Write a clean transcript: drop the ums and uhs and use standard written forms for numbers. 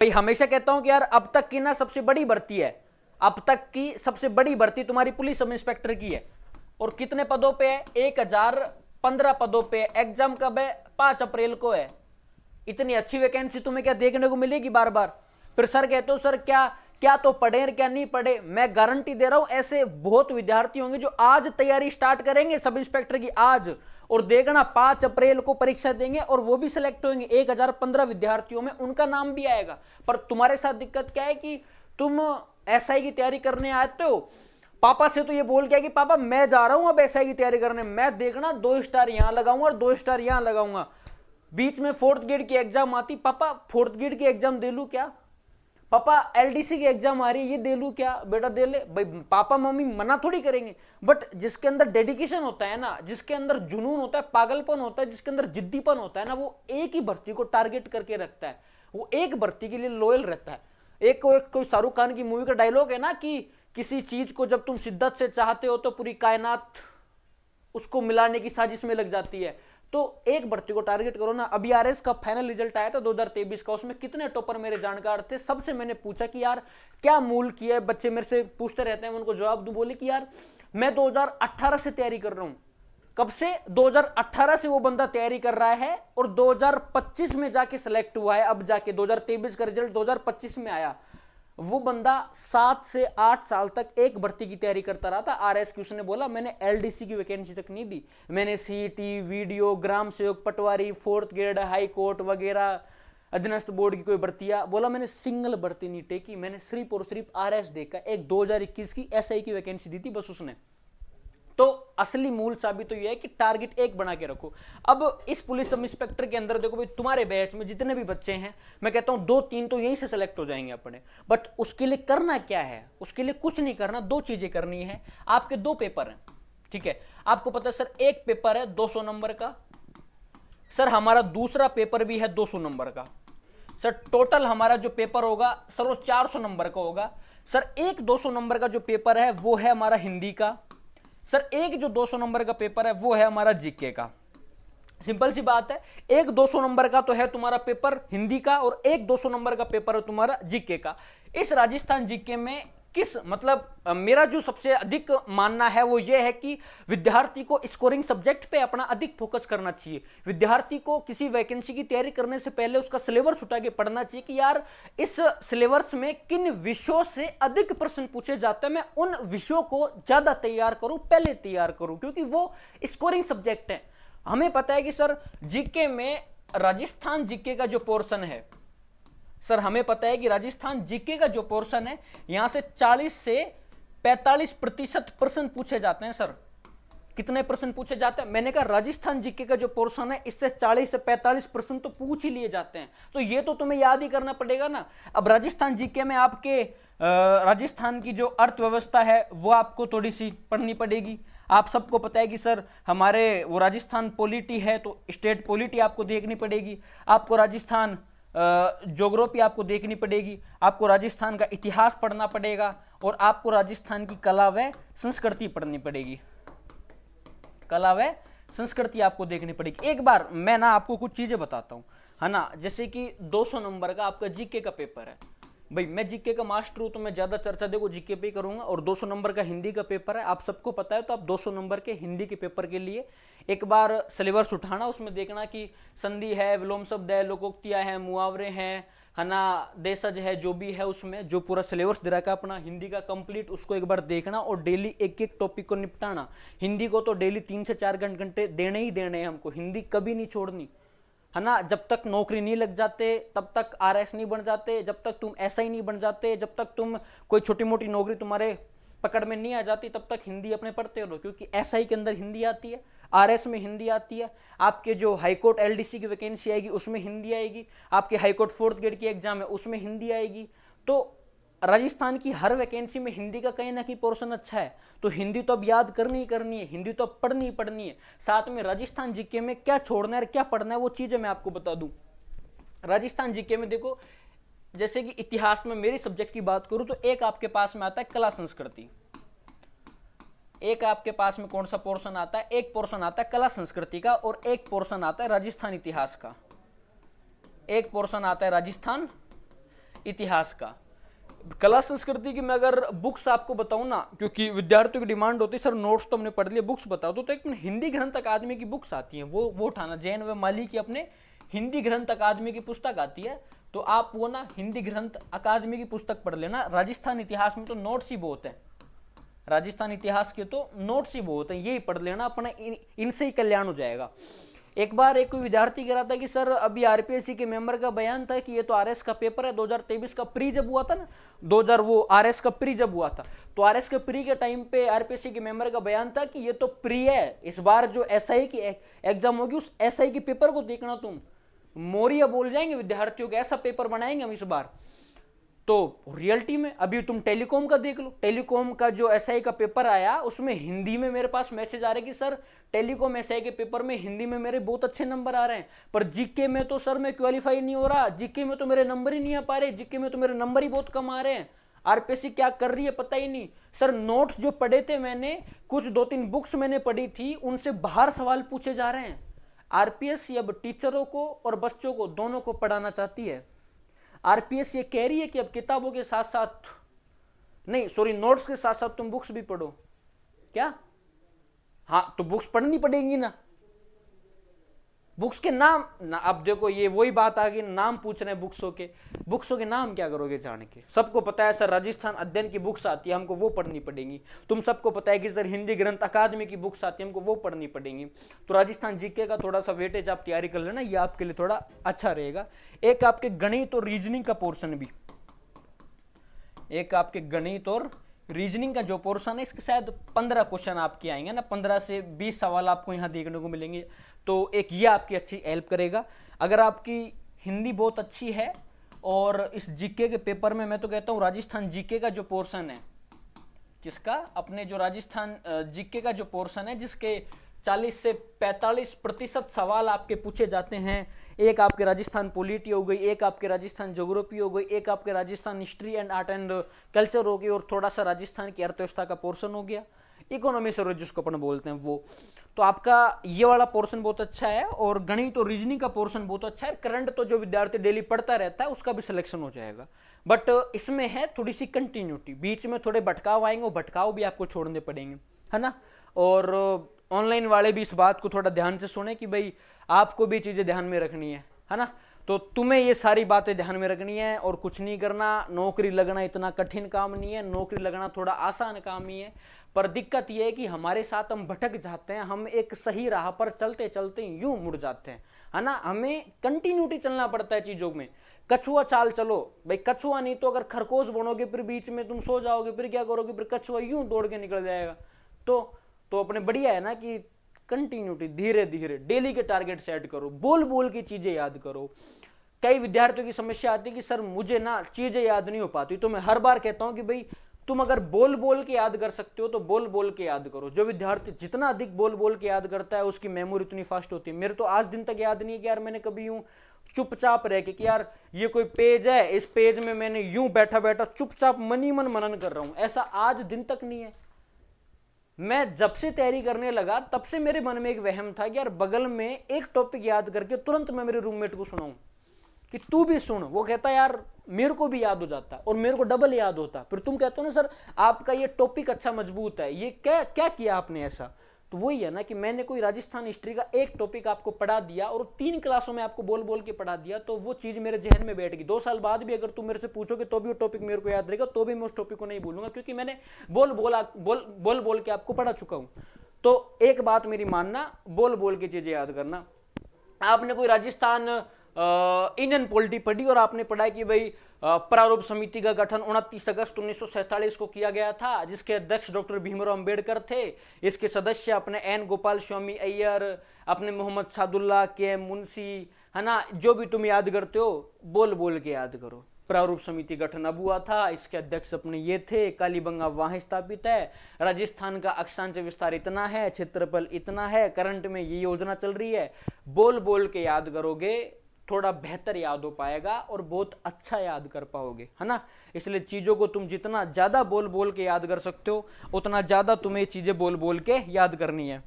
भाई हमेशा कहता हूं कि यार अब तक की ना सबसे बड़ी भर्ती है, अब तक की सबसे बड़ी भर्ती तुम्हारी पुलिस सब इंस्पेक्टर की है। और कितने पदों पे है? 1015 पदों पे। एग्जाम कब है? 5 अप्रैल को है। इतनी अच्छी वैकेंसी तुम्हें क्या देखने को मिलेगी बार बार? फिर सर कहते हो सर क्या क्या तो पढ़े क्या नहीं पढ़े। मैं गारंटी दे रहा हूं ऐसे बहुत विद्यार्थी होंगे जो आज तैयारी स्टार्ट करेंगे सब इंस्पेक्टर की आज, और देखना 5 अप्रैल को परीक्षा देंगे और वो भी सिलेक्ट होंगे। 1015 विद्यार्थियों में उनका नाम भी आएगा। पर तुम्हारे साथ दिक्कत क्या है कि तुम एसआई की तैयारी करने आते हो, पापा से तो ये बोल गया कि पापा मैं जा रहा हूं अब एसआई की तैयारी करने, मैं देखना 2 स्टार यहां लगाऊंगा और 2 स्टार यहां लगाऊंगा। बीच में 4th ग्रेड की एग्जाम आती, पापा 4th ग्रेड की एग्जाम दे लू क्या? पापा एलडीसी की एग्जाम आ रही है ये दे लू क्या? बेटा दे ले भाई, पापा मम्मी मना थोड़ी करेंगे। बट जिसके अंदर डेडिकेशन होता है ना, जिसके अंदर जुनून होता है, पागलपन होता है, जिसके अंदर जिद्दीपन होता है ना, वो एक ही भर्ती को टारगेट करके रखता है, वो एक भर्ती के लिए लॉयल रहता है। एक कोई शाहरुख खान की मूवी का डायलॉग है ना कि किसी चीज को जब तुम शिद्दत से चाहते हो तो पूरी कायनात उसको मिलाने की साजिश में लग जाती है। तो एक भर्ती को टारगेट करो ना। अभी आरएस का फाइनल रिजल्ट आया था 2023 का, उसमें कितने टॉपर मेरे जानकार थे। सबसे मैंने पूछा कि यार क्या मूल किया है, बच्चे मेरे से पूछते रहते हैं, मैं उनको जवाब दूं। बोले कि यार मैं 2018 से तैयारी कर रहा हूं। कब से? 2018 से वो बंदा तैयारी कर रहा है और 2025 में जाके सिलेक्ट हुआ है। अब जाके 2023 का रिजल्ट 2025 में आया। वो बंदा 7 से 8 साल तक एक भर्ती की तैयारी करता रहा था आरएस की। उसने बोला मैंने एलडीसी की वैकेंसी तक नहीं दी, मैंने सीईटी, वीडियो, ग्राम सेवक, पटवारी, 4th ग्रेड, हाई कोर्ट वगैरह अधीनस्थ बोर्ड की कोई भर्तियां, बोला मैंने सिंगल भर्ती नहीं टेकी, मैंने सिर्फ और सिर्फ आरएस देखा। एक 2021 की एसआई की वैकेंसी दी थी बस उसने। तो असली मूल चाबी तो यह है कि टारगेट एक बना के रखो। अब इस पुलिस सब इंस्पेक्टर के अंदर देखो भाई, तुम्हारे बैच में जितने भी बच्चे हैं, मैं कहता हूं 2-3 तो यहीं से सेलेक्ट हो जाएंगे अपने। बट उसके लिए करना क्या है? उसके लिए कुछ नहीं करना, 2 चीजें करनी है। आपके 2 पेपर हैं, ठीक है? आपको पता है सर एक पेपर है 200 नंबर का, सर हमारा दूसरा पेपर भी है 200 नंबर का। सर टोटल हमारा जो पेपर होगा सर वो 400 नंबर का होगा। सर एक 200 नंबर का जो पेपर है वो है हमारा हिंदी का। सर एक जो 200 नंबर का पेपर है वो है हमारा जीके का। सिंपल सी बात है, एक 200 नंबर का तो है तुम्हारा पेपर हिंदी का और एक 200 नंबर का पेपर है तुम्हारा जीके का। इस राजस्थान जीके में किस मतलब मेरा जो सबसे अधिक मानना है वो ये है कि विद्यार्थी को स्कोरिंग सब्जेक्ट पे अपना अधिक फोकस करना चाहिए। विद्यार्थी को किसी वैकेंसी की तैयारी करने से पहले उसका सिलेबस उठा के पढ़ना चाहिए कि यार इस सिलेबस में किन विषयों से अधिक प्रश्न पूछे जाते हैं, मैं उन विषयों को ज्यादा तैयार करूं, पहले तैयार करूं, क्योंकि वो स्कोरिंग सब्जेक्ट है। हमें पता है कि सर जीके में राजस्थान जीके का जो पोर्शन है, सर हमें पता है कि राजस्थान जीके का जो पोर्शन है यहां से 40 से 45% प्रश्न पूछे जाते हैं। सर कितने प्रश्न पूछे जाते हैं? मैंने कहा राजस्थान जीके का जो पोर्शन है इससे 40 से 45 प्रश्न तो पूछ ही लिए जाते हैं। तो ये तो तुम्हें याद ही करना पड़ेगा ना। अब राजस्थान जीके में आपके राजस्थान की जो अर्थव्यवस्था है वो आपको थोड़ी सी पढ़नी पड़ेगी। आप सबको पता है कि सर हमारे वो राजस्थान पॉलिटी है तो स्टेट पॉलिटी आपको देखनी पड़ेगी। आपको राजस्थान ज्योग्राफी आपको देखनी पड़ेगी। आपको राजस्थान का इतिहास पढ़ना पड़ेगा और आपको राजस्थान की कला व संस्कृति पढ़नी पड़ेगी। कला व संस्कृति आपको देखनी पड़ेगी। एक बार मैं ना आपको कुछ चीजें बताता हूं, है ना। जैसे कि 200 नंबर का आपका जीके का पेपर है। भाई मैं जीके का मास्टर हूं तो मैं ज्यादा चर्चा देखो जीके पे ही करूंगा। और 200 नंबर का हिंदी का पेपर है, आप सबको पता है। तो आप 200 नंबर के हिंदी के पेपर के लिए एक बार सिलेबस उठाना, उसमें देखना कि संधि है, विलोम शब्द है, लोकोक्तियां हैं, मुहावरे हैं, है ना, देशज है, जो भी है उसमें जो पूरा सिलेबस दे रखा है अपना हिंदी का कंप्लीट, उसको एक बार देखना और डेली एक एक टॉपिक को निपटाना। हिंदी को तो डेली 3 से 4 घंटे देने ही देने हैं हमको, हिंदी कभी नहीं छोड़नी, है ना। जब तक नौकरी नहीं लग जाते तब तक आरएस नहीं बन जाते, जब तक तुम एसआई नहीं बन जाते, जब तक तुम कोई छोटी मोटी नौकरी तुम्हारे पकड़ में नहीं आ जाती, तब तक हिंदी अपने पढ़ते रहो। क्योंकि एसआई के अंदर हिंदी आती है, आरएस में हिंदी आती है, आपके जो हाईकोर्ट एलडीसी की वैकेंसी आएगी उसमें हिंदी आएगी, आपके हाईकोर्ट 4th ग्रेड की एग्जाम है उसमें हिंदी आएगी। तो राजस्थान की हर वैकेंसी में हिंदी का कहीं ना कहीं पोर्शन अच्छा है। तो हिंदी तो अब याद करनी ही करनी है, हिंदी तो अब पढ़नी ही पढ़नी है। साथ में राजस्थान जीके में क्या छोड़ना है और क्या पढ़ना है वो चीजें मैं आपको बता दूं। राजस्थान जीके में देखो, जैसे कि इतिहास में मेरी सब्जेक्ट की बात करूं तो एक आपके पास में आता है कला संस्कृति, एक आपके पास में कौन सा पोर्शन आता है, एक पोर्शन आता है कला संस्कृति का और एक पोर्शन आता है राजस्थान इतिहास का, एक पोर्शन आता है राजस्थान इतिहास का। कला संस्कृति की मैं अगर बुक्स आपको बताऊं ना, क्योंकि विद्यार्थियों की डिमांड होती है सर नोट्स तो हमने पढ़ लिए, बुक्स बता दो, तो एक हिंदी ग्रंथ अकादमी की बुक्स आती हैं, वो उठाना, जैन व माली की अपने हिंदी ग्रंथ अकादमी की पुस्तक आती है, तो आप वो ना हिंदी ग्रंथ अकादमी की पुस्तक पढ़ लेना। राजस्थान इतिहास में तो नोट्स ही बहुत है, राजस्थान इतिहास के तो नोट्स ही बहुत हैं, यही पढ़ लेना, अपना इनसे ही कल्याण हो जाएगा। एक बार एक कोई विद्यार्थी कह रहा था कि सर अभी आरपीएससी के मेंबर का बयान था कि ये तो आरएस का पेपर है, 2023 का प्री जब हुआ था ना, 2000 वो आरएस का प्री जब हुआ था, तो आरएस के प्री के टाइम पे आरपीएससी के मेंबर का बयान था कि ये तो प्री है, इस बार जो एसआई की एग्जाम होगी उस एसआई के पेपर को देखना तुम। मौर्य बोल जाएंगे विद्यार्थियों के, ऐसा पेपर बनाएंगे हम इस बार। तो रियलिटी में अभी तुम टेलीकॉम का देख लो, टेलीकॉम का जो एसआई का पेपर आया उसमें हिंदी में मेरे पास मैसेज आ रहे कि सर टेलीकॉम एसआई के पेपर में हिंदी में मेरे बहुत अच्छे नंबर आ रहे हैं, पर जीके में तो सर मैं क्वालिफाई नहीं हो रहा, जीके में तो मेरे नंबर ही नहीं आ पा रहे, जीके में तो मेरे नंबर ही बहुत कम आ रहे हैं, आरपीएससी क्या कर रही है पता ही नहीं। सर नोट्स जो पढ़े थे मैंने, कुछ 2-3 बुक्स मैंने पढ़ी थी, उनसे बाहर सवाल पूछे जा रहे हैं। आरपीएससी अब टीचरों को और बच्चों को दोनों को पढ़ाना चाहती है। आरपीएस ये कह रही है कि अब किताबों के साथ साथ नहीं, सॉरी, नोट्स के साथ साथ तुम बुक्स भी पढ़ो। क्या? हाँ, तो बुक्स पढ़नी पड़ेंगी ना, बुक्स के नाम ना, अब देखो ये वही बात आ गई, नाम पूछ रहे हैं बुक्सों के नाम क्या करोगे जान के। सबको पता है सर राजस्थान अध्ययन की बुक्स आती है, हमको वो पढ़नी पड़ेंगी। तुम सबको पता है कि सर हिंदी ग्रंथ अकादमी की बुक्स आती है, हमको वो पढ़नी पड़ेंगी। तो राजस्थान जीके का थोड़ा सा वेटेज आप तैयारी कर लेना, ये आपके लिए थोड़ा अच्छा रहेगा। एक आपके गणित और रीजनिंग का पोर्शन भी, एक आपके गणित और रीजनिंग का जो पोर्शन है इसके शायद 15 क्वेश्चन आपके आएंगे ना, 15 से 20 सवाल आपको यहाँ देखने को मिलेंगे, तो एक ये आपकी अच्छी हेल्प करेगा। अगर आपकी हिंदी बहुत अच्छी है और इस जीके के पेपर में मैं तो कहता हूँ राजस्थान जीके का जो पोर्शन है, किसका, अपने जो राजस्थान जीके का जो पोर्शन है जिसके 40 से 45% सवाल आपके पूछे जाते हैं, एक आपके राजस्थान पॉलिटी हो गई, एक आपके राजस्थान ज्योग्राफी हो गई, एक आपके Rajasthan history and art and culture हो गई, और थोड़ा सा राजस्थान की अर्थव्यवस्था का पोर्शन हो गया, इकोनॉमी सर्वे जिसको अपन बोलते हैं वो। तो आपका ये वाला पोर्शन बहुत अच्छा है, और गणित और रीजनिंग का पोर्शन बहुत अच्छा है। करंट तो जो विद्यार्थी डेली पढ़ता रहता है उसका भी सिलेक्शन हो जाएगा, बट इसमें है थोड़ी सी कंटिन्यूटी, बीच में थोड़े भटकाव आएंगे, वो भटकाव भी आपको छोड़ने पड़ेंगे, है ना। और ऑनलाइन वाले भी इस बात को थोड़ा ध्यान से सुने कि भाई आपको भी चीज़ें ध्यान में रखनी है ना। तो तुम्हें ये सारी बातें ध्यान में रखनी है और कुछ नहीं करना। नौकरी लगना इतना कठिन काम नहीं है, नौकरी लगना थोड़ा आसान काम ही है, पर दिक्कत यह है कि हमारे साथ हम भटक जाते हैं, हम एक सही राह पर चलते चलते यूं मुड़ जाते हैं, है ना। हमें कंटिन्यूटी चलना पड़ता है चीज़ों में। कछुआ चाल चलो भाई, कछुआ नहीं तो अगर खरगोश बनोगे फिर बीच में तुम सो जाओगे, फिर क्या करोगे, फिर कछुआ यूं दौड़ के निकल जाएगा। तो अपने बढ़िया है ना कि कंटिन्यूटी, धीरे धीरे डेली के टारगेट सेट करो, बोल बोल की चीजें याद करो। कई विद्यार्थियों की समस्या आती है कि सर मुझे ना चीजें याद नहीं हो पाती, तो मैं हर बार कहता हूं कि भाई तुम अगर बोल बोल के याद कर सकते हो तो बोल बोल के याद करो। जो विद्यार्थी जितना अधिक बोल बोल के याद करता है उसकी मेमोरी उतनी फास्ट होती है। मेरे तो आज दिन तक याद नहीं है कि यार मैंने कभी यूं चुपचाप रह के कि यार ये कोई पेज है, इस पेज में मैंने यूं बैठा बैठा चुपचाप मनी मन मनन कर रहा हूं, ऐसा आज दिन तक नहीं है। मैं जब से तैयारी करने लगा तब से मेरे मन में एक वहम था कि यार बगल में एक टॉपिक याद करके तुरंत मैं मेरे रूममेट को सुनाऊं कि तू भी सुन। वो कहता यार मेरे को भी याद हो जाता और मेरे को डबल याद होता। फिर तुम कहते हो ना सर आपका ये टॉपिक अच्छा मजबूत है, ये क्या क्या किया आपने ऐसा। तो वही है ना कि मैंने कोई राजस्थान हिस्ट्री का एक टॉपिक आपको पढ़ा दिया और 3 क्लासों में आपको बोल बोल के पढ़ा दिया, तो वो चीज़ मेरे जहन में बैठ गई। 2 साल बाद भी अगर तुम मेरे से पूछोगे तो भी वो टॉपिक मेरे को याद रहेगा, तो भी मैं उस टॉपिक को नहीं भूलूंगा, क्योंकि मैंने बोल बोल के आपको पढ़ा चुका हूं। तो एक बात मेरी मानना, बोल बोल के चीज़ें याद करना। आपने कोई राजस्थान इंडियन पॉलिटी पढ़ी और आपने पढ़ा कि भाई प्रारूप समिति का गठन 29 अगस्त 1947 को किया गया था, जिसके अध्यक्ष डॉक्टर भीमराव अंबेडकर थे। इसके सदस्य अपने एन गोपाल स्वामी अय्यर, अपने मोहम्मद सादुल्ला के मुंशी, है ना। जो भी तुम याद करते हो बोल बोल के याद करो। प्रारूप समिति गठन अब हुआ था, इसके अध्यक्ष अपने ये थे, कालीबंगा वहां स्थापित है, राजस्थान का अक्षांश विस्तार इतना है, क्षेत्रफल इतना है, करंट में ये योजना चल रही है। बोल बोल के याद करोगे थोड़ा बेहतर याद हो पाएगा और बहुत अच्छा याद कर पाओगे, है ना। इसलिए चीज़ों को तुम जितना ज़्यादा बोल बोल के याद कर सकते हो उतना ज़्यादा तुम्हें चीज़ें बोल बोल के याद करनी है।